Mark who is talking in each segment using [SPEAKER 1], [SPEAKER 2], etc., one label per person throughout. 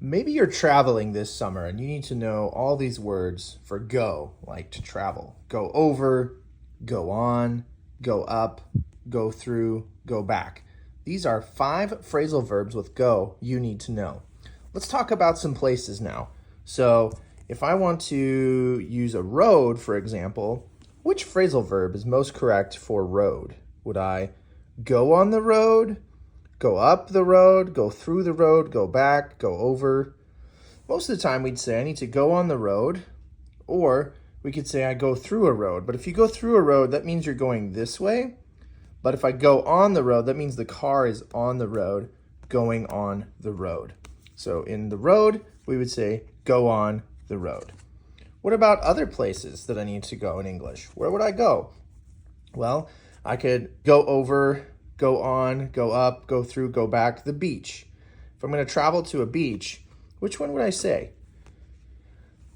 [SPEAKER 1] Maybe you're traveling this summer and you need to know all these words for go, like to travel. Go over, go on, go up, go through, go back. These are 5 phrasal verbs with go you need to know. Let's talk about some places now. So if I want to use a road, for example, which phrasal verb is most correct for road? Would I go on the road, go up the road, go through the road, go back, go over? Most of the time we'd say I need to go on the road, or we could say I go through a road. But if you go through a road, that means you're going this way. But if I go on the road, that means the car is on the road, going on the road. So in the road, we would say go on the road. What about other places that I need to go in English? Where would I go? Well, I could go over, go on, go up, go through, go back, the beach. If I'm going to travel to a beach, which one would I say?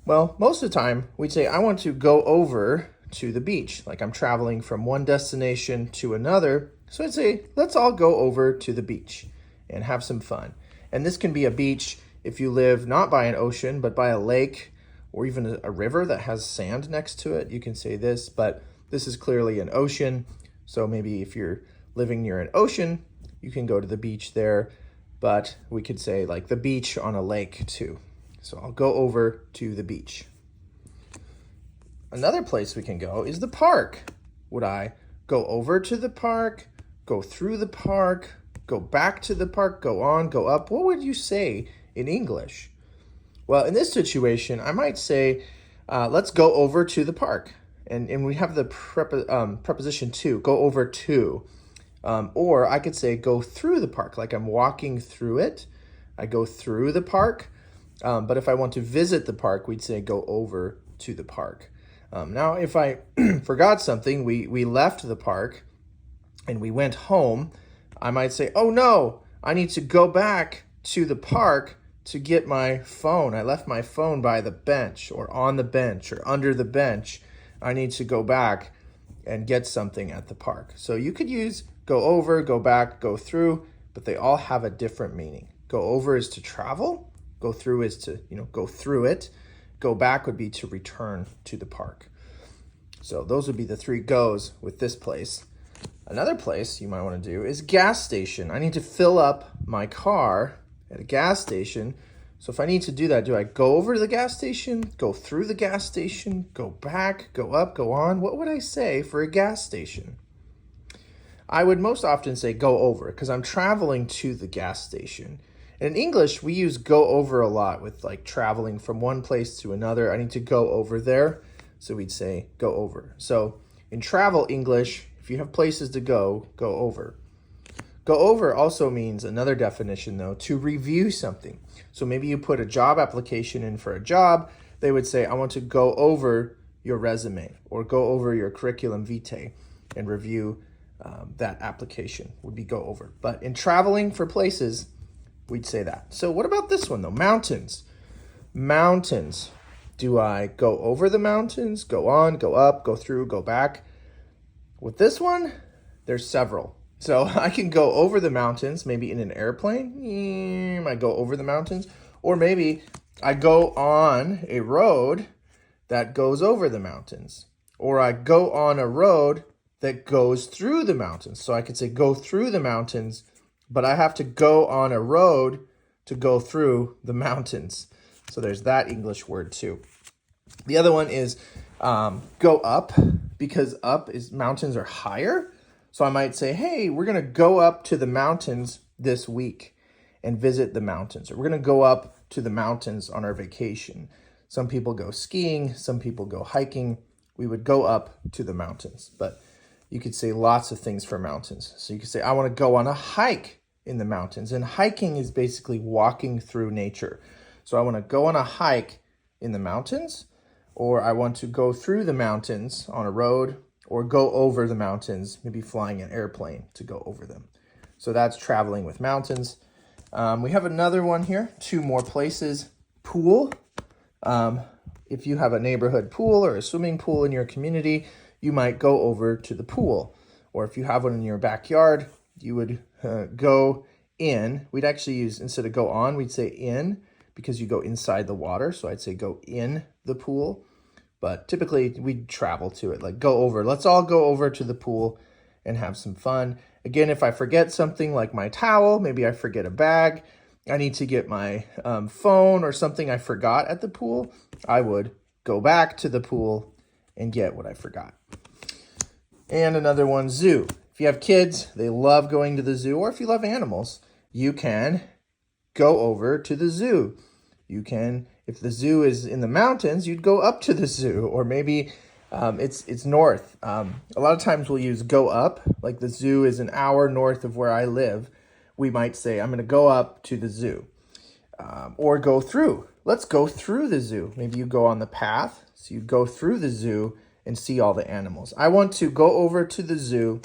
[SPEAKER 1] Well, most of the time, we'd say I want to go over to the beach. Like I'm traveling from one destination to another. So I'd say, let's all go over to the beach and have some fun. And this can be a beach if you live not by an ocean, but by a lake or even a river that has sand next to it. You can say this, but this is clearly an ocean. So maybe if you're living near an ocean, you can go to the beach there. But we could say like the beach on a lake too. So I'll go over to the beach. Another place we can go is the park. Would I go over to the park, go through the park, go back to the park, go on, go up? What would you say in English? Well, in this situation, I might say, let's go over to the park. And we have the preposition to, go over to. Or I could say go through the park, like I'm walking through it. I go through the park. But if I want to visit the park, we'd say go over to the park. Now, if I forgot something, we left the park and we went home, I might say, oh no, I need to go back to the park to get my phone. I left my phone by the bench or on the bench or under the bench. I need to go back and get something at the park. So you could use go over, go back, go through, but they all have a different meaning. Go over is to travel. Go through is to, go through it. Go back would be to return to the park. So those would be the 3 goes with this place. Another place you might want to do is gas station. I need to fill up my car at a gas station. So if I need to do that, do I go over to the gas station, go through the gas station, go back, go up, go on? What would I say for a gas station? I would most often say go over because I'm traveling to the gas station. In English, we use go over a lot with like traveling from one place to another. I need to go over there. So we'd say go over. So in travel English, if you have places to go over. Go over also means another definition though, to review something. So maybe you put a job application in for a job. They would say, I want to go over your resume or go over your curriculum vitae and review that application would be go over. But in traveling for places, we'd say that. So what about this one though? Mountains. Mountains. Do I go over the mountains, go on, go up, go through, go back? With this one, there's several. So I can go over the mountains, maybe in an airplane. I go over the mountains. Or maybe I go on a road that goes over the mountains. Or I go on a road that goes through the mountains. So I could say go through the mountains, but I have to go on a road to go through the mountains. So there's that English word too. The other one is go up, because up is mountains are higher. So I might say, hey, we're going to go up to the mountains this week and visit the mountains. Or we're going to go up to the mountains on our vacation. Some people go skiing, some people go hiking. We would go up to the mountains. But you could say lots of things for mountains. So you could say, I want to go on a hike in the mountains. And hiking is basically walking through nature. So I want to go on a hike in the mountains, or I want to go through the mountains on a road, or go over the mountains, maybe flying an airplane to go over them. So that's traveling with mountains. We have another one here, 2 more places. Pool. If you have a neighborhood pool or a swimming pool in your community, you might go over to the pool. Or if you have one in your backyard, you would go in. We'd actually use, instead of go on, we'd say in. because you go inside the water. So I'd say go in the pool. But typically we travel to it, like go over. Let's all go over to the pool and have some fun. Again, if I forget something like my towel, maybe I forget a bag, I need to get my phone or something I forgot at the pool, I would go back to the pool and get what I forgot. And another one, zoo. If you have kids, they love going to the zoo, or if you love animals, you can go over to the zoo. You can, if the zoo is in the mountains, you'd go up to the zoo, or maybe it's north. A lot of times we'll use go up, like the zoo is an hour north of where I live. We might say, I'm going to go up to the zoo, or go through. Let's go through the zoo. Maybe you go on the path, so you go through the zoo and see all the animals. I want to go over to the zoo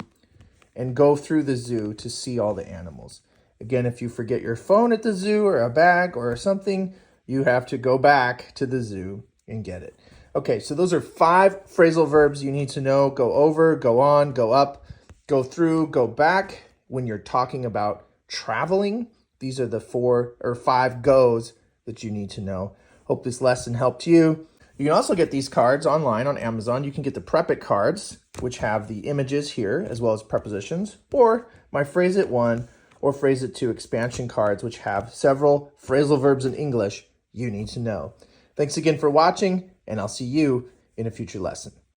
[SPEAKER 1] and go through the zoo to see all the animals. Again, if you forget your phone at the zoo or a bag or something, you have to go back to the zoo and get it. Okay, so those are 5 phrasal verbs you need to know. Go over, go on, go up, go through, go back. When you're talking about traveling, these are the 4 or 5 goes that you need to know. Hope this lesson helped you. You can also get these cards online on Amazon. You can get the Prep It cards, which have the images here, as well as prepositions, or my Phrase It 1 or Phrase It 2 expansion cards, which have several phrasal verbs in English you need to know. Thanks again for watching, and I'll see you in a future lesson.